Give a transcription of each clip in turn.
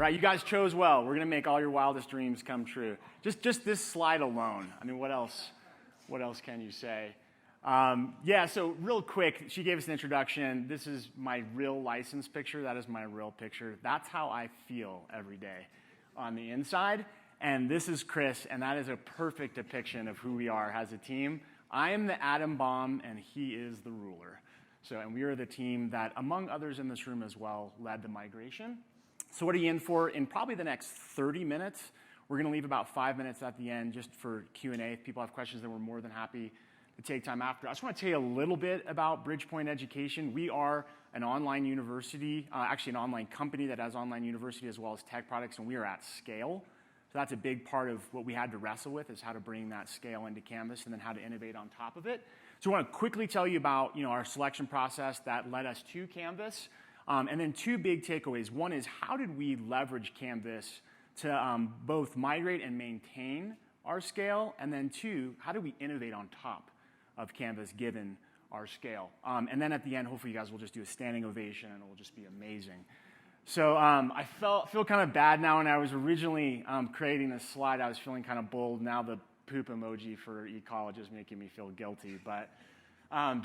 right, you guys chose well. We're going to make all your wildest dreams come true. Just this slide alone. I mean, what else can you say? Yeah, so real quick, she gave us an introduction. This is my real license picture. That is my real picture. That's how I feel every day on the inside. And this is Chris, and that is a perfect depiction of who we are as a team. I am the atom bomb, and he is the ruler. So, and we are the team that, among others in this room as well, led the migration. So what are you in for? In probably the next 30 minutes, we're going to leave about 5 minutes at the end just for Q&A. If people have questions, then we're more than happy to take time after. I just want to tell you a little bit about Bridgepoint Education. We are an online university, actually an online company that has online university as well as tech products, and we are at scale. So that's a big part of what we had to wrestle with, is how to bring that scale into Canvas and then how to innovate on top of it. So I want to quickly tell you about our selection process that led us to Canvas. And then two big takeaways. One is, how did we leverage Canvas to both migrate and maintain our scale? And then two, how do we innovate on top of Canvas given our scale? And then at the end, hopefully you guys will just do a standing ovation and it will just be amazing. So I feel kind of bad now. When I was originally creating this slide, I was feeling kind of bold. Now the poop emoji for e-college is making me feel guilty. But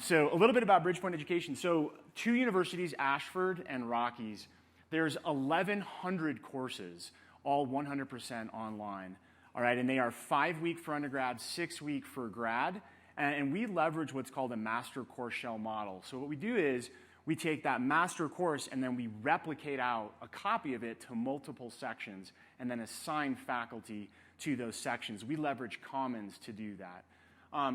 so a little bit about Bridgepoint Education. So 2 universities, Ashford and Rockies. There's 1,100 courses, all 100% online. All right, and they are 5-week for undergrad, 6-week for grad. And we leverage what's called a master course shell model. So what we do is we take that master course and then we replicate out a copy of it to multiple sections and then assign faculty to those sections. We leverage Commons to do that.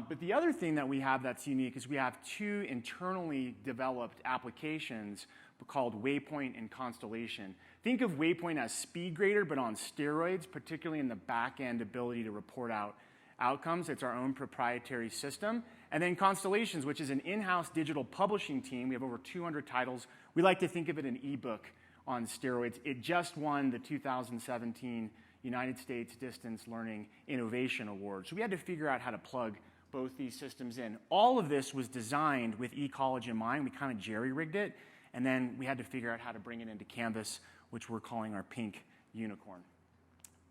But the other thing that we have that's unique is we have 2 internally developed applications called Waypoint and Constellation. Think of Waypoint as SpeedGrader, but on steroids, particularly in the back-end ability to report out outcomes. It's our own proprietary system. And then Constellations, which is an in-house digital publishing team. We have over 200 titles. We like to think of it an ebook on steroids. It just won the 2017 United States Distance Learning Innovation Award. So we had to figure out how to plug both these systems in. All of this was designed with e-college in mind. We kind of jerry-rigged it. And then we had to figure out how to bring it into Canvas, which we're calling our pink unicorn.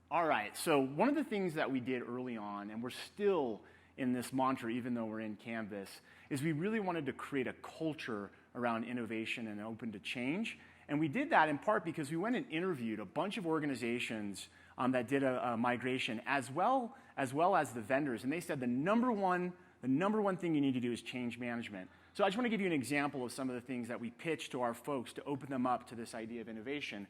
All right, so one of the things that we did early on, and we're still in this mantra even though we're in Canvas, is we really wanted to create a culture around innovation and open to change. And we did that in part because we went and interviewed a bunch of organizations that did a migration as well as the vendors. And they said the number one thing you need to do is change management. So I just want to give you an example of some of the things that we pitched to our folks to open them up to this idea of innovation.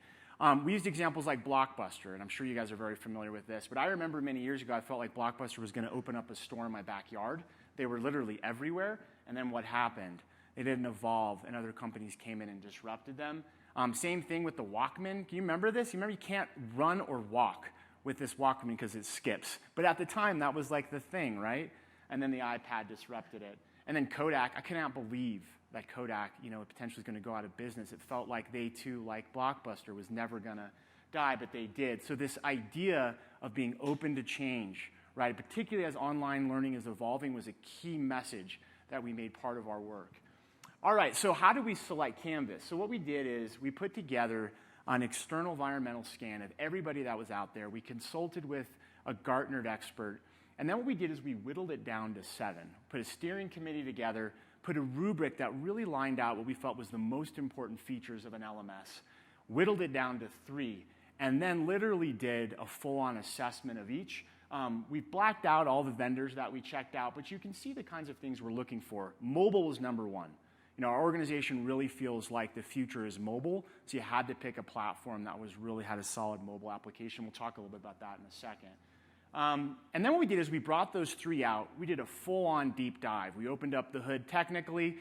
We used examples like Blockbuster, and I'm sure you guys are very familiar with this, but I remember many years ago I felt like Blockbuster was going to open up a store in my backyard. They were literally everywhere, and then what happened? They didn't evolve, and other companies came in and disrupted them. Same thing with the Walkman. Can you remember this? You remember you can't run or walk with this Walkman because it skips. But at the time, that was like the thing, right? And then the iPad disrupted it. And then Kodak, I cannot believe that Kodak, potentially is going to go out of business. It felt like they too, like Blockbuster, was never going to die, but they did. So this idea of being open to change, right, particularly as online learning is evolving, was a key message that we made part of our work. All right, so how do we select Canvas? So what we did is we put together an external environmental scan of everybody that was out there. We consulted with a Gartner expert, and then what we did is we whittled it down to 7, put a steering committee together, put a rubric that really lined out what we felt was the most important features of an LMS, whittled it down to 3, and then literally did a full-on assessment of each. We've blacked out all the vendors that we checked out, but you can see the kinds of things we're looking for. Mobile was number 1. Our organization really feels like the future is mobile, so you had to pick a platform that really had a solid mobile application. We'll talk a little bit about that in a second. And then what we did is we brought those 3 out. We did a full-on deep dive. We opened up the hood technically.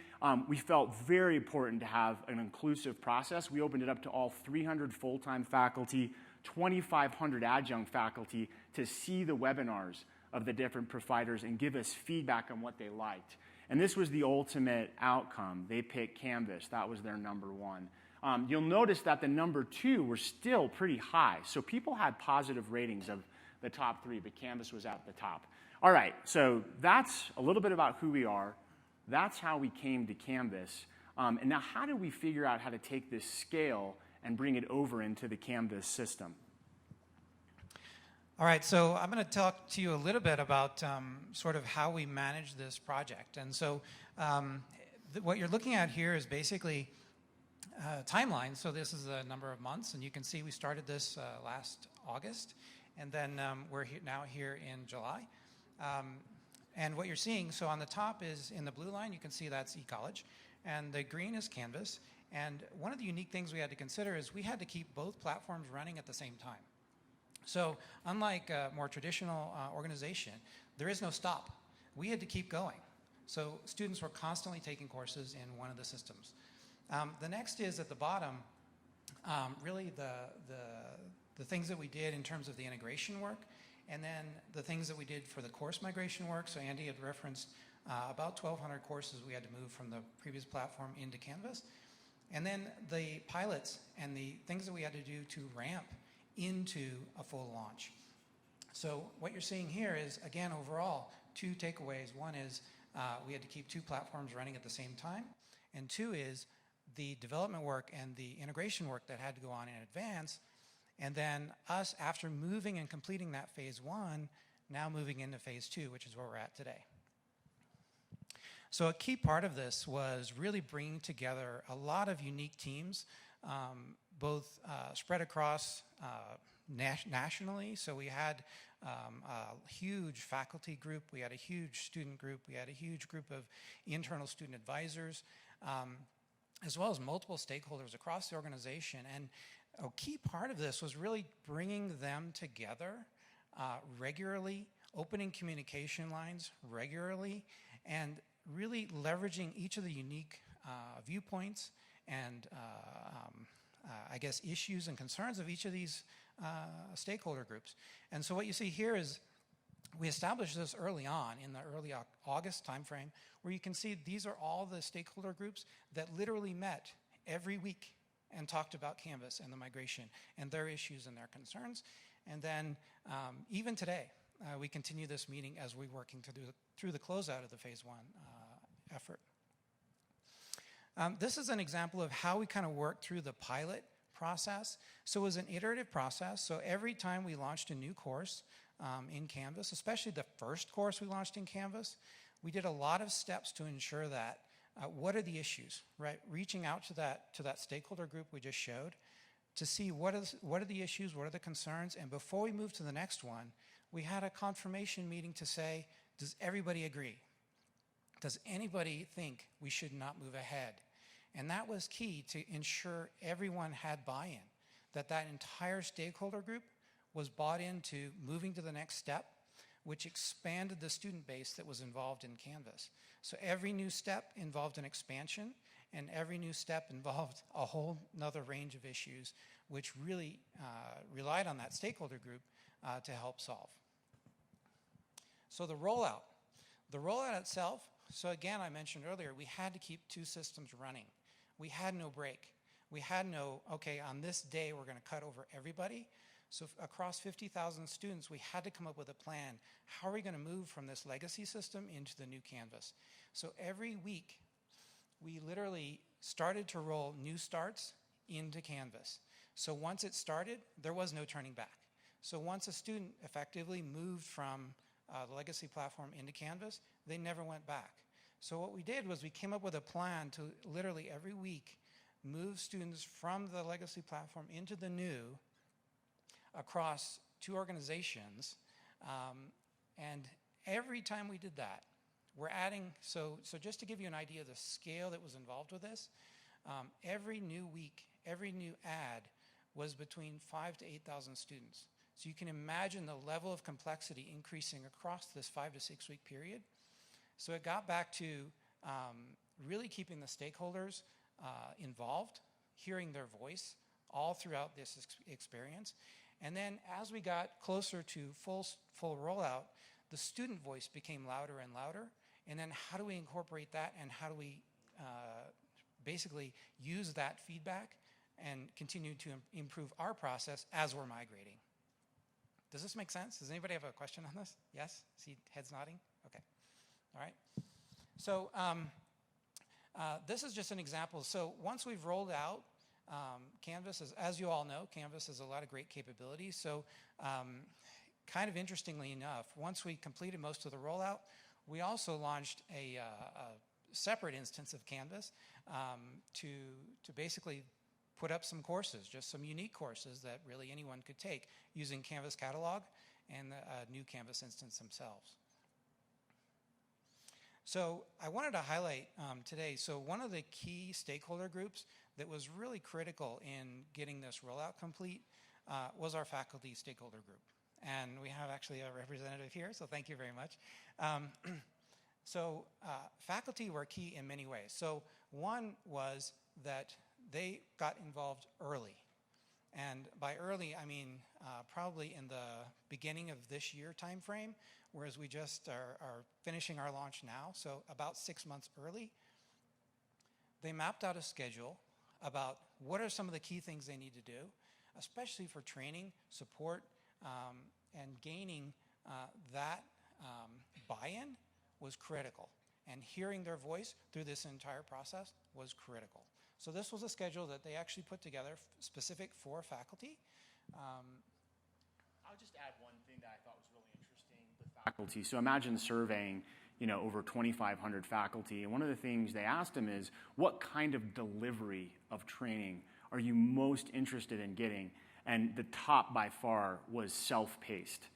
We felt very important to have an inclusive process. We opened it up to all 300 full-time faculty, 2,500 adjunct faculty to see the webinars of the different providers and give us feedback on what they liked. And this was the ultimate outcome. They picked Canvas. That was their number 1. You'll notice that the number 2 were still pretty high. So people had positive ratings of the top 3, but Canvas was at the top. All right, so that's a little bit about who we are. That's how we came to Canvas. And now how do we figure out how to take this scale and bring it over into the Canvas system. All right, so I'm going to talk to you a little bit about sort of how we manage this project. And so what you're looking at here is basically timeline. So this is a number of months, and you can see we started this last August, and then we're now here in July. And what you're seeing, so on the top is in the blue line, you can see that's eCollege, and the green is Canvas. And one of the unique things we had to consider is we had to keep both platforms running at the same time. So unlike a more traditional organization, there is no stop. We had to keep going. So students were constantly taking courses in one of the systems. The next is at the bottom, really the things that we did in terms of the integration work, and then the things that we did for the course migration work. So Andy had referenced about 1,200 courses we had to move from the previous platform into Canvas. And then the pilots and the things that we had to do to ramp into a full launch. So what you're seeing here is, again, overall, two takeaways. One is we had to keep two platforms running at the same time. And two is the development work and the integration work that had to go on in advance. And then us, after moving and completing that phase one, now moving into phase two, which is where we're at today. So a key part of this was really bringing together a lot of unique teams, both spread across nationally. So we had a huge faculty group, we had a huge student group, we had a huge group of internal student advisors, as well as multiple stakeholders across the organization. And a key part of this was really bringing them together regularly, opening communication lines regularly, and really leveraging each of the unique viewpoints and I guess issues and concerns of each of these stakeholder groups. And so what you see here is we established this early on in the early August timeframe, where you can see these are all the stakeholder groups that literally met every week and talked about Canvas and the migration and their issues and their concerns. And then even today, we continue this meeting as we're working through the closeout of the phase one effort. This is an example of how we kind of worked through the pilot process. So it was an iterative process. So every time we launched a new course in Canvas, especially the first course we launched in Canvas, we did a lot of steps to ensure that what are the issues, right? Reaching out to that stakeholder group we just showed to see what are the issues, what are the concerns, and before we move to the next one, we had a confirmation meeting to say, does everybody agree? Does anybody think we should not move ahead? And that was key to ensure everyone had buy-in, that entire stakeholder group was bought into moving to the next step, which expanded the student base that was involved in Canvas. So every new step involved an expansion, and every new step involved a whole nother range of issues, which really relied on that stakeholder group to help solve. So the rollout itself, so again, I mentioned earlier, we had to keep two systems running. We had no break. We had no, okay, on this day, we're going to cut over everybody. So across 50,000 students, we had to come up with a plan. How are we going to move from this legacy system into the new Canvas? So every week, we literally started to roll new starts into Canvas. So once it started, there was no turning back. So once a student effectively moved from the legacy platform into Canvas, they never went back. So what we did was we came up with a plan to literally every week move students from the legacy platform into the new across two organizations. And every time we did that, we're adding, so just to give you an idea of the scale that was involved with this, every new week, every new add was between 5,000 to 8,000 students. So you can imagine the level of complexity increasing across this 5 to 6 week period. So it got back to really keeping the stakeholders involved, hearing their voice all throughout this experience. And then as we got closer to full rollout, the student voice became louder and louder. And then how do we incorporate that, and how do we basically use that feedback and continue to improve our process as we're migrating? Does this make sense? Does anybody have a question on this? Yes? See heads nodding? Okay. All right. So this is just an example. So once we've rolled out Canvas, as you all know, Canvas has a lot of great capabilities. So kind of interestingly enough, once we completed most of the rollout, we also launched a separate instance of Canvas to basically put up some courses, just some unique courses that really anyone could take using Canvas Catalog and the new Canvas instance themselves. So I wanted to highlight today, so one of the key stakeholder groups that was really critical in getting this rollout complete was our faculty stakeholder group. And we have actually a representative here, so thank you very much. Faculty were key in many ways. So one was that they got involved early. And by early, I mean probably in the beginning of this year time frame, whereas we just are finishing our launch now, so about 6 months early. They mapped out a schedule about what are some of the key things they need to do, especially for training, support, and gaining that buy-in was critical. And hearing their voice through this entire process was critical. So this was a schedule that they actually put together specific for faculty. I'll just add one thing that I thought was really interesting with faculty. So imagine surveying, over 2,500 faculty, and one of the things they asked them is, what kind of delivery of training are you most interested in getting? And the top by far was self-paced.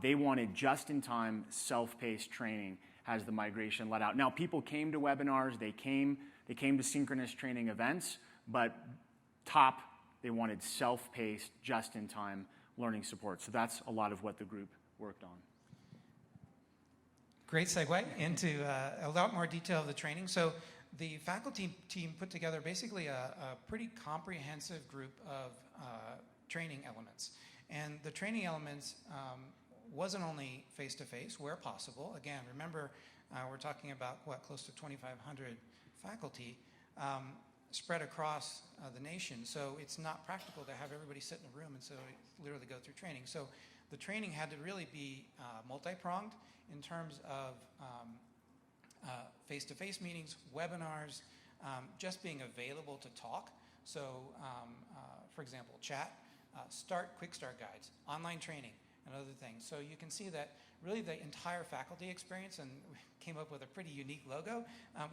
They wanted just-in-time, self-paced training as the migration let out. Now, people came to webinars, they came to synchronous training events, but they wanted self-paced, just-in-time learning support. So that's a lot of what the group worked on. Great segue into a lot more detail of the training. So the faculty team put together basically a pretty comprehensive group of training elements. And the training elements wasn't only face-to-face, where possible. Again, remember, we're talking about, close to 2,500 faculty spread across the nation. So it's not practical to have everybody sit in a room and so literally go through training. So the training had to really be multi-pronged in terms of face-to-face meetings, webinars, just being available to talk. So, for example, chat, quick start guides, online training, and other things. So you can see that really the entire faculty experience, and we came up with a pretty unique logo,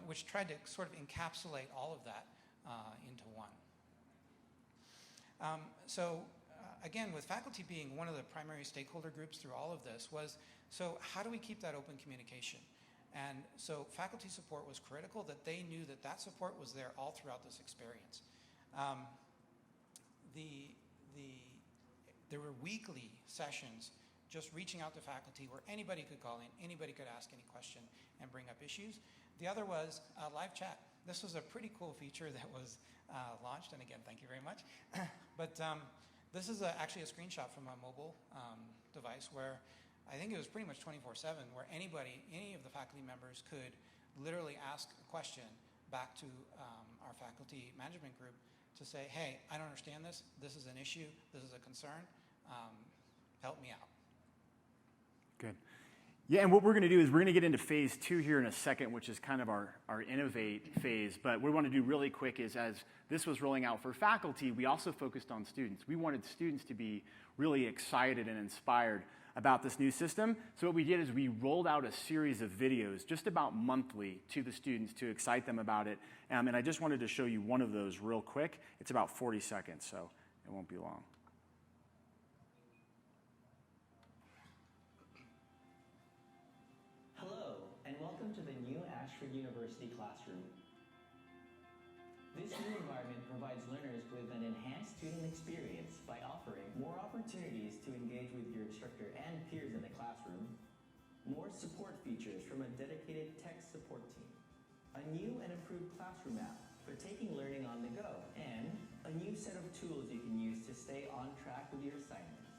which tried to sort of encapsulate all of that into one. Again, with faculty being one of the primary stakeholder groups through all of this so how do we keep that open communication? And so faculty support was critical, that they knew that support was there all throughout this experience. There were weekly sessions just reaching out to faculty where anybody could call in, anybody could ask any question and bring up issues. The other was live chat. This was a pretty cool feature that was launched, and again, thank you very much. But this is actually a screenshot from a mobile device where I think it was pretty much 24/7, where any of the faculty members could literally ask a question back to our faculty management group to say, hey, I don't understand this. This is an issue. This is a concern. Help me out. Good. Yeah, and what we're going to do is we're going to get into phase 2 here in a second, which is kind of our innovate phase. But what we want to do really quick is, as this was rolling out for faculty, we also focused on students. We wanted students to be really excited and inspired about this new system. So what we did is we rolled out a series of videos just about monthly to the students to excite them about it. And I just wanted to show you one of those real quick. It's about 40 seconds, so it won't be long. Hello, and welcome to the new Ashford University classroom. This new environment provides learners with an enhanced student experience by offering more opportunities to engage with your instructor and peers in the classroom, more support features from a dedicated tech support team, a new and improved classroom app for taking learning on the go, and a new set of tools you can use to stay on track with your assignments.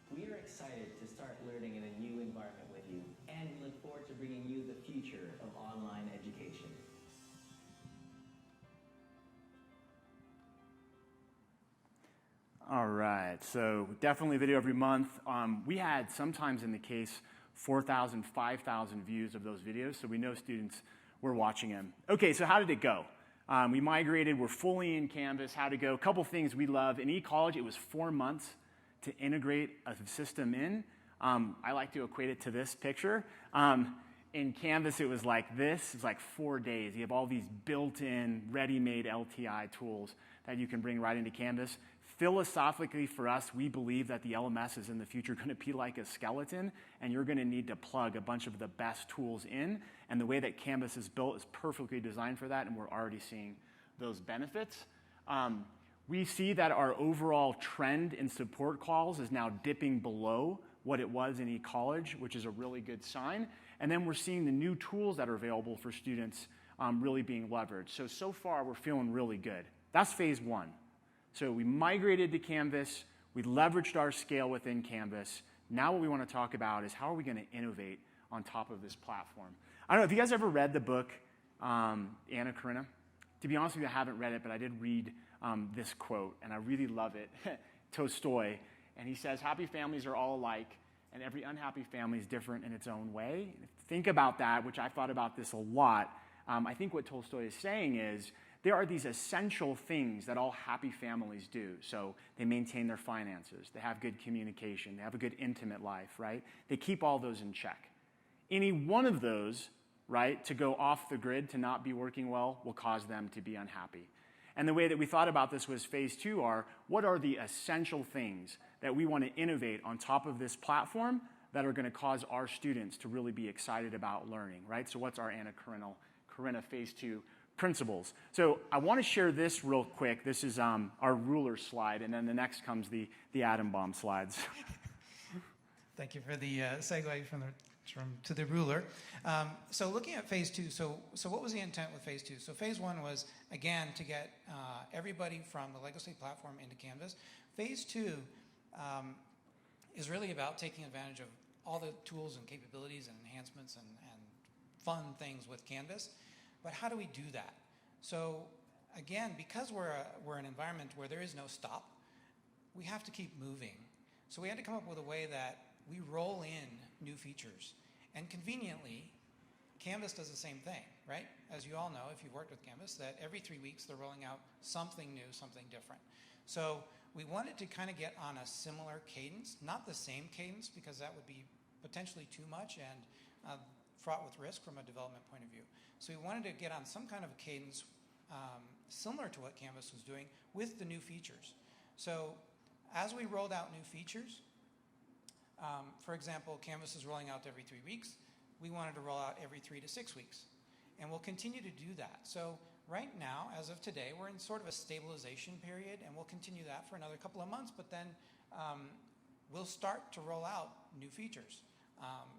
We are excited to start learning in a new environment with you, and we look forward to bringing you the future of online education. All right, so definitely video every month. We had sometimes in the case 4,000, 5,000 views of those videos, so we know students were watching them. Okay, so how did it go? We migrated, we're fully in Canvas, how to go. A couple things we love. In e-college, it was 4 months to integrate a system in. I like to equate it to this picture. In Canvas, it was like this. It's like 4 days. You have all these built-in, ready-made LTI tools that you can bring right into Canvas. Philosophically, for us, we believe that the LMS is in the future going to be like a skeleton, and you're going to need to plug a bunch of the best tools in. And the way that Canvas is built is perfectly designed for that, and we're already seeing those benefits. We see that our overall trend in support calls is now dipping below what it was in e-college, which is a really good sign. And then we're seeing the new tools that are available for students really being leveraged. So far, we're feeling really good. That's phase one. So we migrated to Canvas. We leveraged our scale within Canvas. Now what we want to talk about is how are we going to innovate on top of this platform. I don't know, have you guys ever read the book, Anna Karenina? To be honest with you, I haven't read it, but I did read this quote, and I really love it. Tolstoy, and he says, happy families are all alike, and every unhappy family is different in its own way. Think about that, which I thought about this a lot. I think what Tolstoy is saying is there are these essential things that all happy families do. So they maintain their finances, they have good communication, they have a good intimate life, right? They keep all those in check. Any one of those, right, to go off the grid, to not be working well, will cause them to be unhappy. And the way that we thought about this was phase two what are the essential things that we want to innovate on top of this platform that are going to cause our students to really be excited about learning, right? So what's our Anna Karenina phase two principles? So I want to share this real quick. This is our ruler slide, and then the next comes the atom bomb slides. Thank you for the segue to the ruler. So looking at phase two, so what was the intent with phase two? So phase one was, again, to get everybody from the legacy platform into Canvas. Phase two is really about taking advantage of all the tools and capabilities and enhancements and fun things with Canvas. But how do we do that? So again, because we're an environment where there is no stop, we have to keep moving. So we had to come up with a way that we roll in new features. And conveniently, Canvas does the same thing, right? As you all know, if you've worked with Canvas, that every 3 weeks they're rolling out something new, something different. So we wanted to kind of get on a similar cadence, not the same cadence, because that would be potentially too much and fraught with risk from a development point of view. So we wanted to get on some kind of a cadence similar to what Canvas was doing with the new features. So as we rolled out new features, for example, Canvas is rolling out every 3 weeks. We wanted to roll out every 3 to 6 weeks. And we'll continue to do that. So right now, as of today, we're in sort of a stabilization period, and we'll continue that for another couple of months, but then we'll start to roll out new features.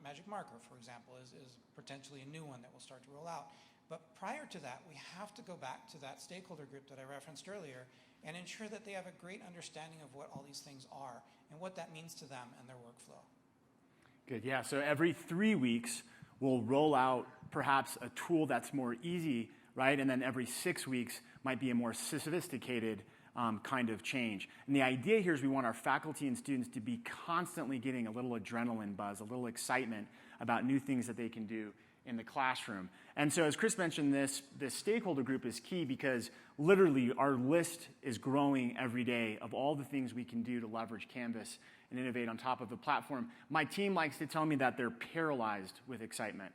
Magic Marker, for example, is potentially a new one that we'll start to roll out. But prior to that, we have to go back to that stakeholder group that I referenced earlier and ensure that they have a great understanding of what all these things are and what that means to them and their workflow. Good, yeah. So every 3 weeks, we'll roll out perhaps a tool that's more easy, right? And then every 6 weeks might be a more sophisticated kind of change. And the idea here is we want our faculty and students to be constantly getting a little adrenaline buzz, a little excitement about new things that they can do in the classroom. And so as Chris mentioned, this stakeholder group is key because literally our list is growing every day of all the things we can do to leverage Canvas and innovate on top of the platform. My team likes to tell me that they're paralyzed with excitement,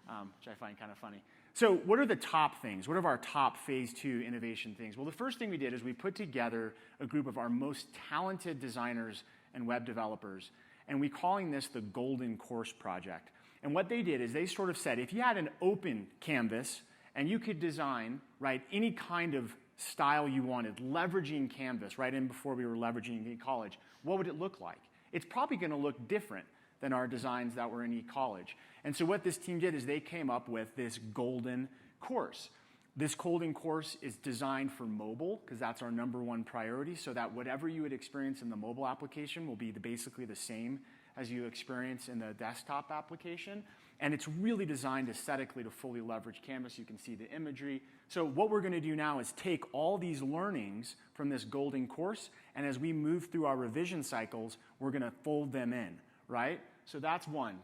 which I find kind of funny. So what are the top things? What are our top phase two innovation things? Well, the first thing we did is we put together a group of our most talented designers and web developers, and we're calling this the Golden Course Project. And what they did is they sort of said, if you had an open canvas and you could design, right, any kind of style you wanted, leveraging Canvas, right in before we were leveraging e-college, what would it look like? It's probably going to look different than our designs that were in e-college. And so what this team did is they came up with this golden course. This golden course is designed for mobile because that's our #1 priority, so that whatever you would experience in the mobile application will be basically the same as you experience in the desktop application. And it's really designed aesthetically to fully leverage Canvas. You can see the imagery. So what we're going to do now is take all these learnings from this golden course, and as we move through our revision cycles, we're going to fold them in, right? So that's one.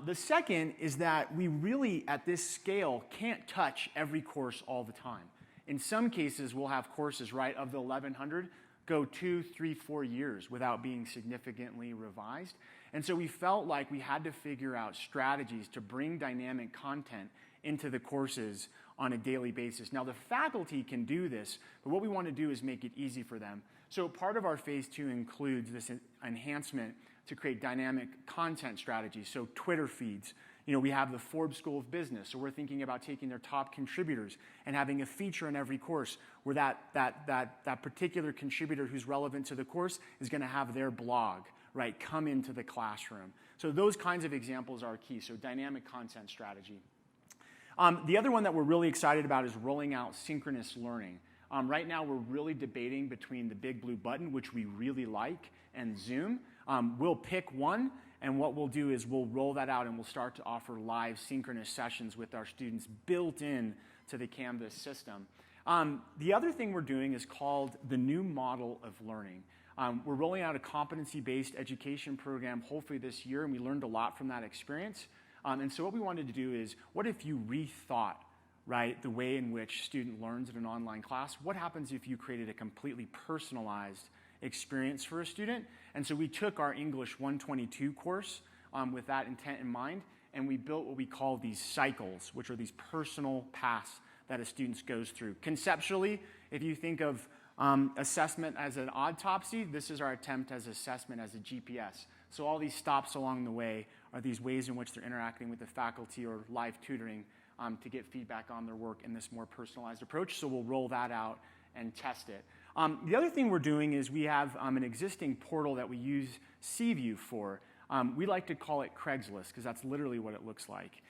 The second is that we really, at this scale, can't touch every course all the time. In some cases, we'll have courses, right, of the 1,100 go 2, 3, 4 years without being significantly revised. And so we felt like we had to figure out strategies to bring dynamic content into the courses on a daily basis. Now, the faculty can do this, but what we want to do is make it easy for them. So part of our phase 2 includes this enhancement to create dynamic content strategies, so Twitter feeds. We have the Forbes School of Business, so we're thinking about taking their top contributors and having a feature in every course where that particular contributor who's relevant to the course is going to have their blog, right, come into the classroom. So those kinds of examples are key, so dynamic content strategy. The other one that we're really excited about is rolling out synchronous learning. Right now, we're really debating between the big blue button, which we really like, and Zoom. We'll pick one, and what we'll do is we'll roll that out and we'll start to offer live synchronous sessions with our students built in to the Canvas system. The other thing we're doing is called the new model of learning. We're rolling out a competency-based education program hopefully this year, and we learned a lot from that experience. And so what we wanted to do is, what if you rethought, right, the way in which student learns in an online class? What happens if you created a completely personalized experience for a student? And so we took our English 122 course with that intent in mind, and we built what we call these cycles, which are these personal paths that a student goes through. Conceptually, if you think of assessment as an autopsy, this is our attempt as assessment as a GPS. So all these stops along the way are these ways in which they're interacting with the faculty or live tutoring to get feedback on their work in this more personalized approach. So we'll roll that out and test it. The other thing we're doing is we have an existing portal that we use CView for. We like to call it Craigslist because that's literally what it looks like.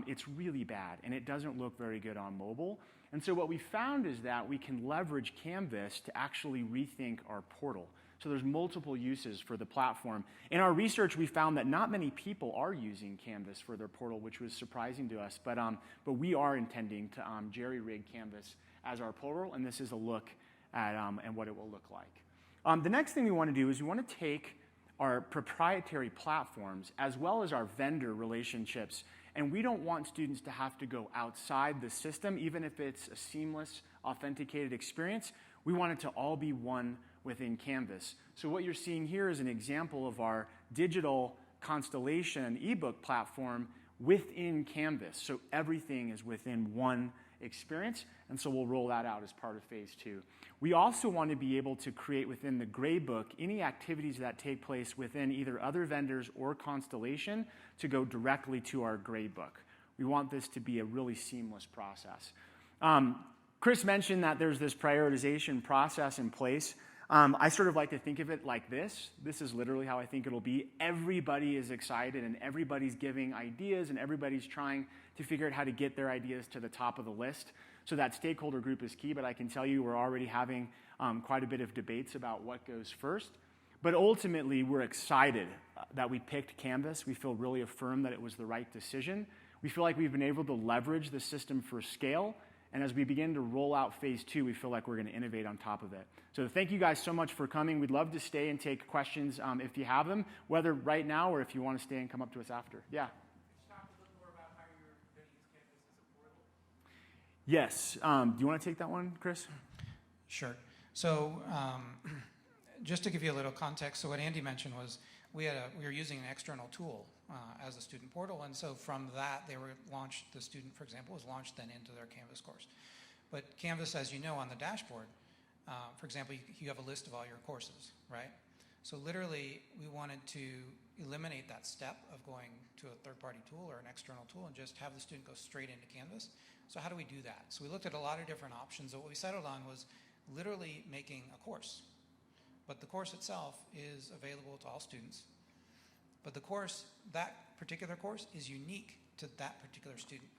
It's really bad, and it doesn't look very good on mobile. And so what we found is that we can leverage Canvas to actually rethink our portal. So there's multiple uses for the platform. In our research, we found that not many people are using Canvas for their portal, which was surprising to us. But we are intending to jerry-rig Canvas as our portal, and this is a look at and what it will look like. The next thing we want to do is we want to take our proprietary platforms as well as our vendor relationships, and we don't want students to have to go outside the system, even if it's a seamless, authenticated experience. We want it to all be one within Canvas. So what you're seeing here is an example of our digital Constellation ebook platform within Canvas. So everything is within one experience, and so we'll roll that out as part of phase 2. We also want to be able to create within the gradebook any activities that take place within either other vendors or Constellation to go directly to our gradebook. We want this to be a really seamless process. Chris mentioned that there's this prioritization process in place. I sort of like to think of it like this. This is literally how I think it'll be. Everybody is excited, and everybody's giving ideas, and everybody's trying to figure out how to get their ideas to the top of the list. So that stakeholder group is key, but I can tell you we're already having quite a bit of debates about what goes first. But ultimately, we're excited that we picked Canvas. We feel really affirmed that it was the right decision. We feel like we've been able to leverage the system for scale. And as we begin to roll out phase 2, we feel like we're going to innovate on top of it. So thank you guys so much for coming. We'd love to stay and take questions if you have them, whether right now or if you want to stay and come up to us after. Yeah. Could you talk a little more about how you're going to use Canvas as a portal? Yes. Do you want to take that one, Chris? Sure. So just to give you a little context, so what Andy mentioned was we were using an external tool as a student portal, and so from that they were launched. The student, for example, was launched then into their Canvas course. But Canvas, as you know, on the dashboard, for example, you have a list of all your courses, right? So literally, we wanted to eliminate that step of going to a third-party tool or an external tool and just have the student go straight into Canvas. So how do we do that? So we looked at a lot of different options, and what we settled on was literally making a course. But the course itself is available to all students. But the course, that particular course, is unique to that particular student.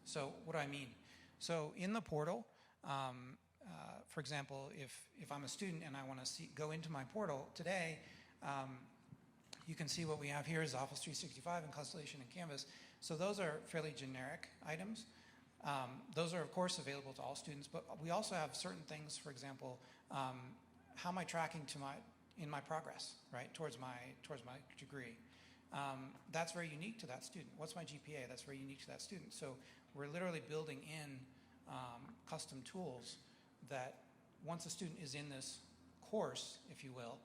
So what do I mean? So in the portal, for example, if I'm a student and I want to go into my portal today, you can see what we have here is Office 365 and Constellation and Canvas. So those are fairly generic items. Those are, of course, available to all students, but we also have certain things, for example, how am I tracking in my progress, right, towards my degree? That's very unique to that student. What's my GPA? That's very unique to that student. So we're literally building in custom tools that once a student is in this course, if you will,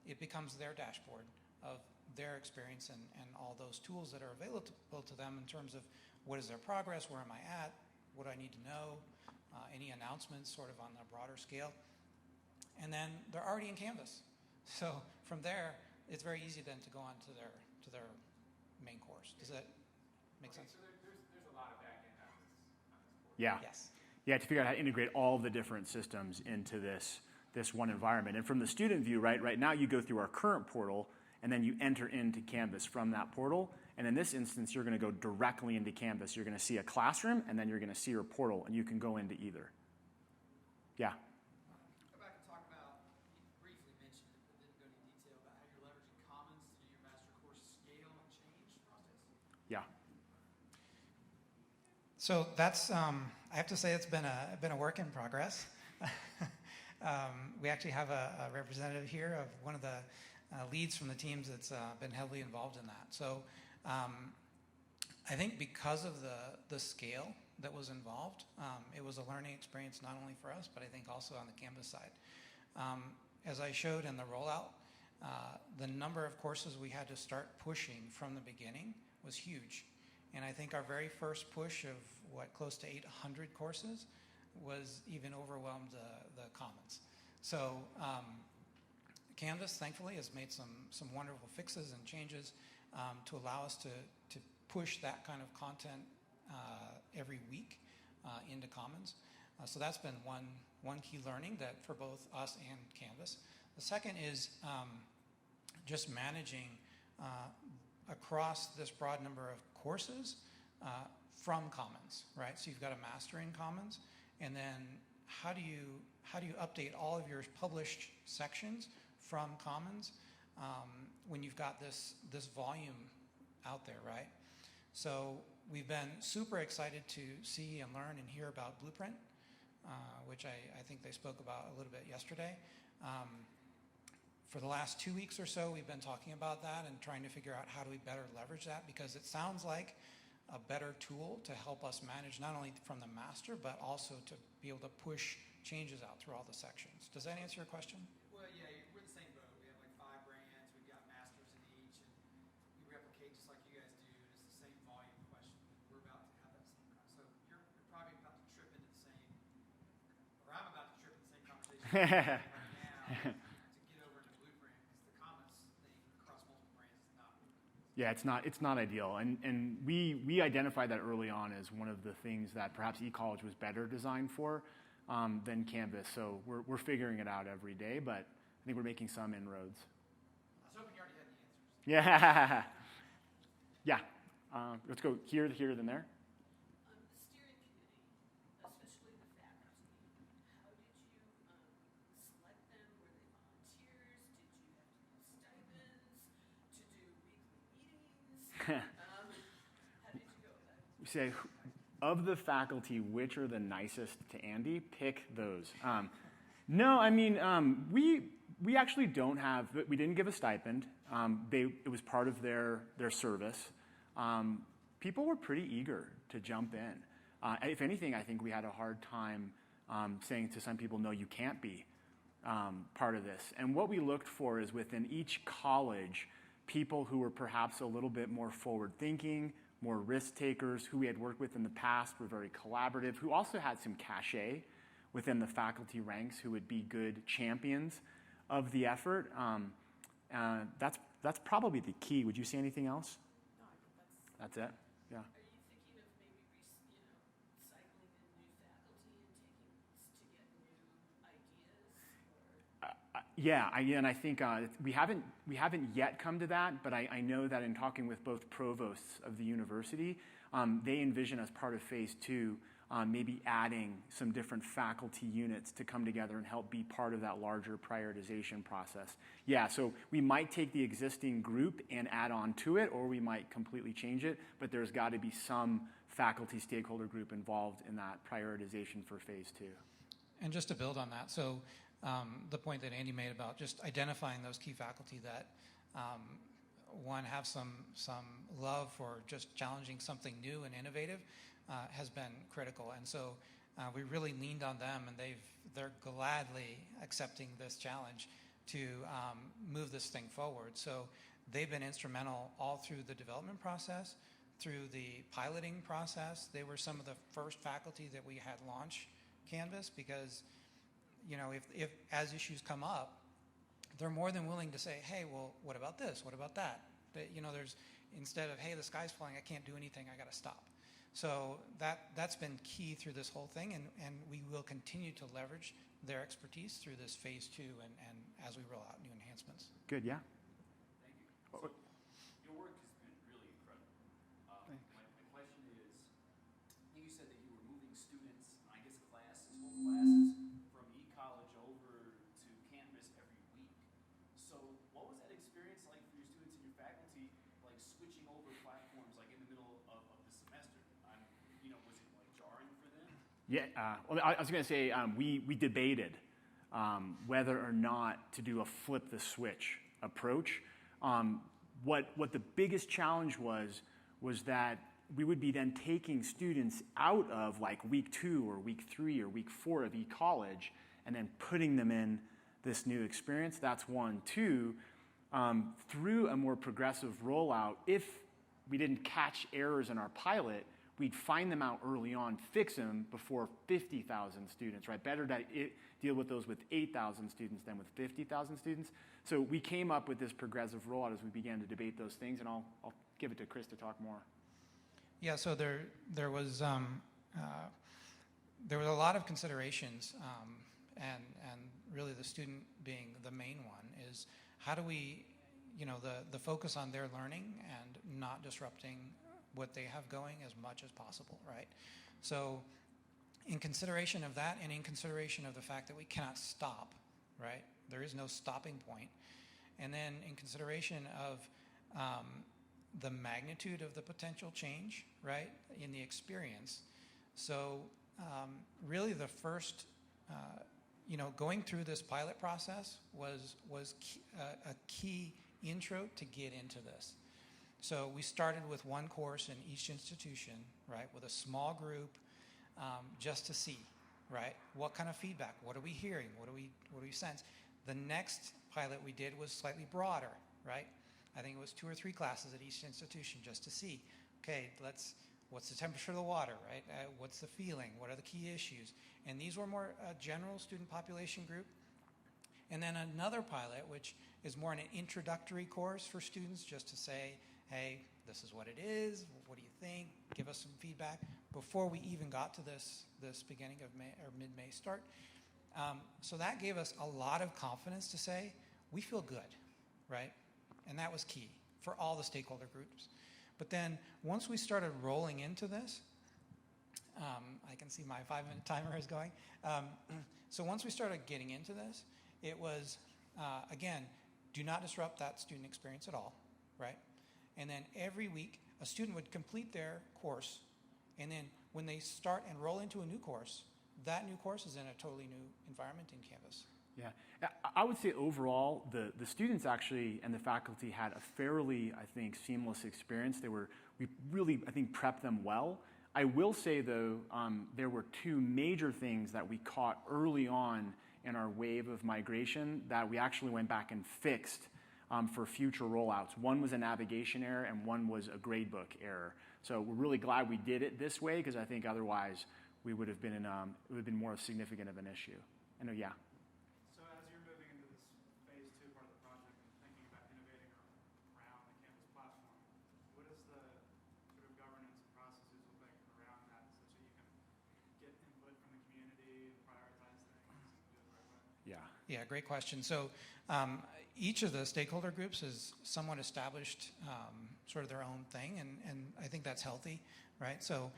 it becomes their dashboard of their experience and all those tools that are available to them in terms of what is their progress, where am I at, what do I need to know, any announcements sort of on a broader scale. And then they're already in Canvas. So from there, it's very easy then to go on to their main course. Does that make sense? So there's a lot of back end on this board. Yeah. Yes. Yeah, to figure out how to integrate all the different systems into this one environment. And from the student view, right now you go through our current portal, and then you enter into Canvas from that portal. And in this instance, you're going to go directly into Canvas. You're going to see a classroom, and then you're going to see your portal, and you can go into either. Yeah. Go back and talk about, you briefly mentioned it, but didn't go into detail about how you're leveraging Commons to do your master course scale and change process. Yeah. So that's, I have to say it's been a work in progress. We actually have a representative here of one of the leads from the teams that's been heavily involved in that. So I think because of the scale that was involved, it was a learning experience not only for us, but I think also on the Canvas side. As I showed in the rollout, the number of courses we had to start pushing from the beginning was huge. And I think our very first push of, close to 800 courses was even overwhelmed the Commons. So Canvas, thankfully, has made some wonderful fixes and changes to allow us to push that kind of content every week into Commons. So that's been one key learning that for both us and Canvas. The second is just managing across this broad number of courses from Commons, right? So you've got a master in Commons, and then how do you update all of your published sections from Commons when you've got this volume out there, right? So we've been super excited to see and learn and hear about Blueprint, which I think they spoke about a little bit yesterday. For the last 2 weeks or so, we've been talking about that and trying to figure out how do we better leverage that, because it sounds like a better tool to help us manage not only from the master, but also to be able to push changes out through all the sections. Does that answer your question? Well, yeah, we're the same boat. We have like 5 brands. We've got masters in each, and we replicate just like you guys do. And it's the same volume question. We're about to have that same so you're probably about to trip into the same, or I'm about to trip into the same conversation right now to get over into Blueprint, because the Commons thing across multiple brands is not. Yeah, it's not ideal, and we identified that early on as one of the things that perhaps eCollege was better designed for than Canvas. So we're figuring it out every day, but I think we're making some inroads. I was hoping you already had the answers. Yeah, yeah. Let's go here, then there. The steering committee, especially the faculty, how did you select them? Were they volunteers? Did you have to give stipends to do weekly meetings? How did you go about it? We say, of the faculty, which are the nicest to Andy? Pick those. No, I mean, we actually don't have, we didn't give a stipend. It was part of their service. People were pretty eager to jump in. If anything, I think we had a hard time saying to some people, no, you can't be part of this. And what we looked for is within each college, people who were perhaps a little bit more forward-thinking, more risk takers, who we had worked with in the past, were very collaborative, who also had some cachet within the faculty ranks, who would be good champions of the effort. That's probably the key. Would you see anything else? No, I think That's it? Yeah. Are you thinking of maybe cycling in new faculty and taking to get new ideas? Yeah, and I think we haven't yet come to that, but I know that in talking with both provosts of the university, they envision as part of phase 2 maybe adding some different faculty units to come together and help be part of that larger prioritization process. Yeah, so we might take the existing group and add on to it, or we might completely change it, but there's got to be some faculty stakeholder group involved in that prioritization for phase 2. And just to build on that, so the point that Andy made about just identifying those key faculty that one have some love for just challenging something new and innovative has been critical. And so we really leaned on them, and they're gladly accepting this challenge to move this thing forward. So they've been instrumental all through the development process, through the piloting process. They were some of the first faculty that we had launch Canvas because, if as issues come up, they're more than willing to say, hey, well, what about this? What about that? There's, instead of, hey, the sky's falling, I can't do anything, I got to stop. So that's been key through this whole thing, and we will continue to leverage their expertise through this phase 2 and as we roll out new enhancements. Good, yeah. Thank you. So your work has been really incredible. My question is, I think you said that you were moving students, I guess classes, whole classes, from e-college over to Canvas every week. So what was that experience like for your students and your faculty, like switching over platforms like in the middle of the semester? Was it like jarring for them? Yeah, well, I was going to say we debated whether or not to do a flip the switch approach. What the biggest challenge was that we would be then taking students out of like week 2 or week 3 or week 4 of e-college and then putting them in this new experience. That's one. 2, through a more progressive rollout, if we didn't catch errors in our pilot, we'd find them out early on, fix them before 50,000 students, right? Better to deal with those with 8,000 students than with 50,000 students. So we came up with this progressive rollout as we began to debate those things, and I'll give it to Chris to talk more. Yeah, so there was a lot of considerations, and really the student being the main one is how do we, the focus on their learning and not disrupting what they have going as much as possible, right? So in consideration of that and in consideration of the fact that we cannot stop, right? There is no stopping point. And then in consideration of the magnitude of the potential change, right, in the experience. So really the first, going through this pilot process was a key intro to get into this. So we started with one course in each institution, right, with a small group, just to see, right, what kind of feedback, what are we hearing, what do we sense. The next pilot we did was slightly broader, right? I think it was 2 or 3 classes at each institution just to see, okay, what's the temperature of the water, right? What's the feeling? What are the key issues? And these were more a general student population group. And then another pilot, which is more an introductory course for students just to say, hey, this is what it is. What do you think? Give us some feedback before we even got to this beginning of May or mid-May start. So that gave us a lot of confidence to say, we feel good, right? And that was key for all the stakeholder groups. But then once we started rolling into this, I can see my 5-minute timer is going. So once we started getting into this, it was, again, do not disrupt that student experience at all, right? And then every week, a student would complete their course, and then when they start and roll into a new course, that new course is in a totally new environment in Canvas. Yeah, I would say overall, the students actually and the faculty had a fairly, I think, seamless experience. We really, I think, prepped them well. I will say, though, there were 2 major things that we caught early on in our wave of migration that we actually went back and fixed for future rollouts. One was a navigation error, and one was a gradebook error. So we're really glad we did it this way, because I think otherwise we would have been it would have been more significant of an issue. I know, yeah. So as you're moving into this phase 2 part of the project and thinking about innovating around the Canvas platform, what does the sort of governance and processes look like around that, such that you can get input from the community and prioritize things and do it the right way? Yeah. Yeah, great question. So each of the stakeholder groups has somewhat established sort of their own thing, and I think that's healthy, right? So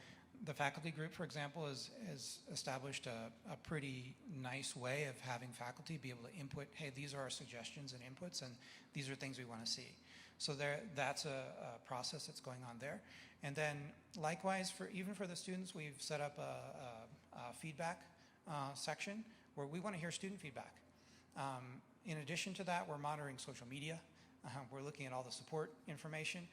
the faculty group, for example, has established a pretty nice way of having faculty be able to input, hey, these are our suggestions and inputs, and these are things we want to see. So that's a process that's going on there. And then likewise, even for the students, we've set up a feedback section where we want to hear student feedback. In addition to that, we're monitoring social media. We're looking at all the support information.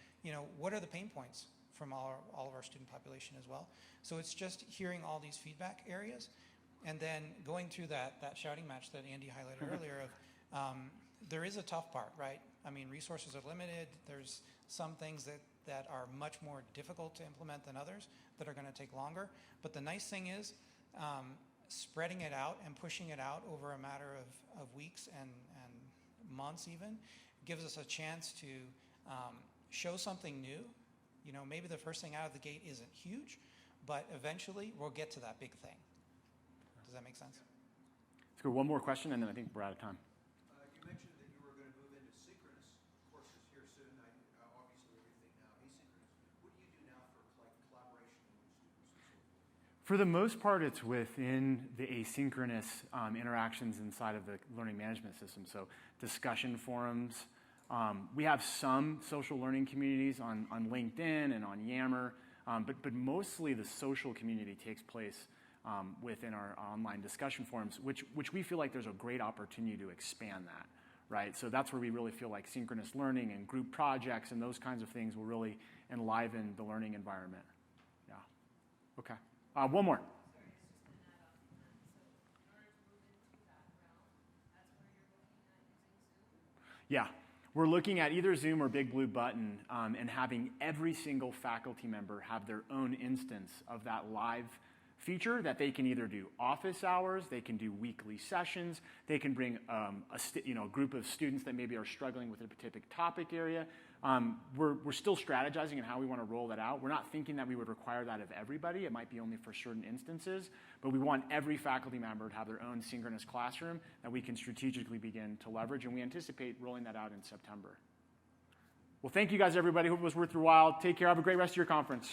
What are the pain points from all of our student population as well. So it's just hearing all these feedback areas and then going through that shouting match that Andy highlighted earlier of there is a tough part, right? I mean, resources are limited. There's some things that are much more difficult to implement than others that are going to take longer. But the nice thing is spreading it out and pushing it out over a matter of weeks and months even gives us a chance to show something new. You know, maybe the first thing out of the gate isn't huge, but eventually we'll get to that big thing. Does that make sense? Let's go one more question, and then I think we're out of time. You mentioned that you were going to move into synchronous courses here soon. Obviously, everything now asynchronous. What do you do now for collaboration with students? For the most part, it's within the asynchronous interactions inside of the learning management system. So discussion forums. We have some social learning communities on LinkedIn and on Yammer, but mostly the social community takes place within our online discussion forums, which we feel like there's a great opportunity to expand that, right? So that's where we really feel like synchronous learning and group projects and those kinds of things will really enliven the learning environment. Yeah. Okay. One more. Sorry, it's just an add-on from that. So in order to move into that realm, that's where you're looking at using Zoom? Yeah. We're looking at either Zoom or Big Blue Button and having every single faculty member have their own instance of that live feature that they can either do office hours, they can do weekly sessions, they can bring a group of students that maybe are struggling with a particular topic area. We're still strategizing on how we want to roll that out. We're not thinking that we would require that of everybody. It might be only for certain instances, but we want every faculty member to have their own synchronous classroom that we can strategically begin to leverage, and we anticipate rolling that out in September. Well, thank you guys, everybody. Hope it was worth your while. Take care. Have a great rest of your conference.